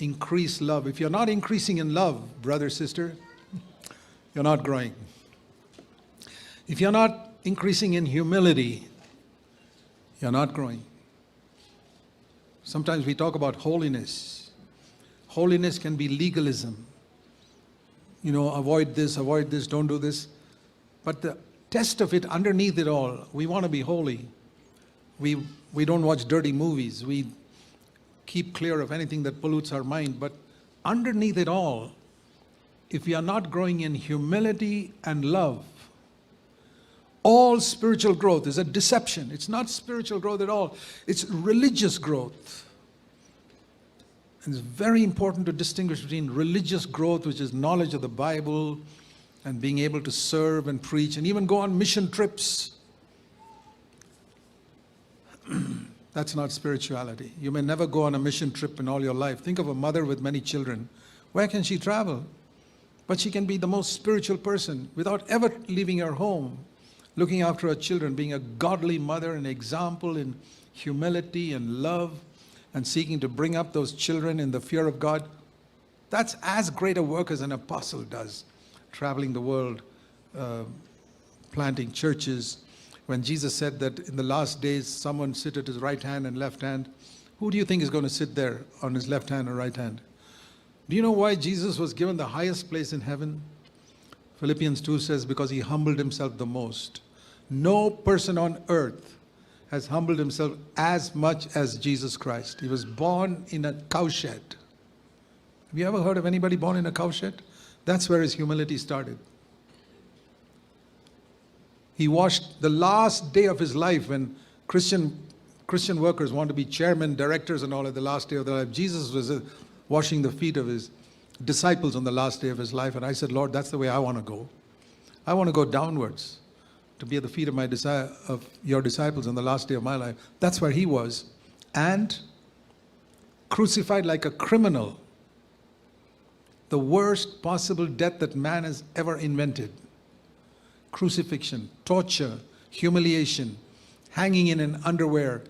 increase love. If you're not increasing in love, brother, sister, you're not growing. If you're not increasing in humility, you're not growing. Sometimes we talk about holiness. Holiness can be legalism. Avoid this, don't do this. But the test of it, underneath it all, we want to be holy. We don't watch dirty movies. We keep clear of anything that pollutes our mind. But underneath it all, if we are not growing in humility and love, all spiritual growth is a deception. It's not spiritual growth at all. It's religious growth. And it's very important to distinguish between religious growth, which is knowledge of the Bible, and being able to serve and preach and even go on mission trips. That's not spirituality. You may never go on a mission trip in all your life. Think of a mother with many children. Where can she travel? But she can be the most spiritual person without ever leaving her home, looking after her children, being a godly mother, an example in humility and love, and seeking to bring up those children in the fear of God. That's as great a work as an apostle does, traveling the world, planting churches. When Jesus said that in the last days, someone sit at his right hand and left hand, who do you think is going to sit there on his left hand or right hand? Do you know why Jesus was given the highest place in heaven? Philippians 2 says, because he humbled himself the most. No person on earth has humbled himself as much as Jesus Christ. He was born in a cowshed. Have you ever heard of anybody born in a cowshed? That's where his humility started. He washed the last day of his life when Christian workers want to be chairmen, directors and all at the last day of their life. Jesus was washing the feet of his disciples on the last day of his life. And I said, Lord, that's the way I want to go. I want to go downwards, to be at the feet of your disciples on the last day of my life. That's where he was. And crucified like a criminal. The worst possible death that man has ever invented. Crucifixion, torture, humiliation, hanging in an underwear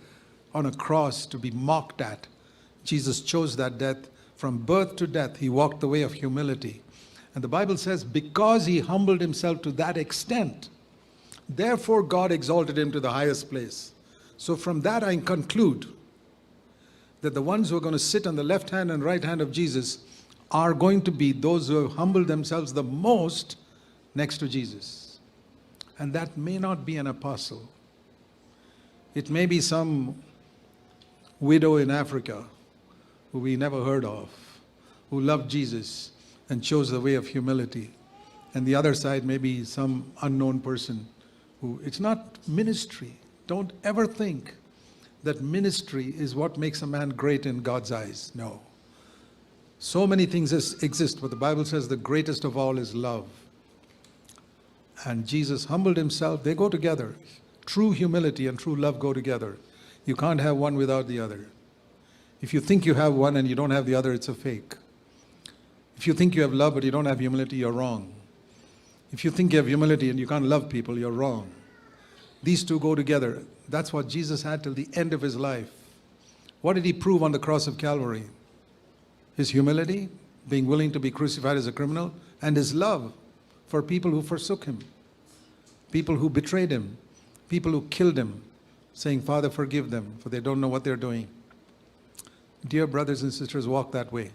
on a cross to be mocked at. Jesus chose that death. From birth to death, he walked the way of humility. And the Bible says, because he humbled himself to that extent, therefore God exalted him to the highest place. So from that I conclude that the ones who are going to sit on the left hand and right hand of Jesus are going to be those who have humbled themselves the most next to Jesus. And that may not be an apostle. It may be some widow in Africa who we never heard of, who loved Jesus and chose the way of humility. And the other side may be some unknown person who, it's not ministry. Don't ever think that ministry is what makes a man great in God's eyes. No. So many things exist, but the Bible says the greatest of all is love. And Jesus humbled himself. They go together. True humility and true love go together. You can't have one without the other. If you think you have one and you don't have the other, it's a fake. If you think you have love but you don't have humility, you're wrong. If you think you have humility and you can't love people, you're wrong. These two go together. That's what Jesus had till the end of his life. What did he prove on the cross of Calvary? His humility, being willing to be crucified as a criminal, and his love for people who forsook him, people who betrayed him, people who killed him, saying, Father, forgive them, for they don't know what they're doing. Dear brothers and sisters, walk that way.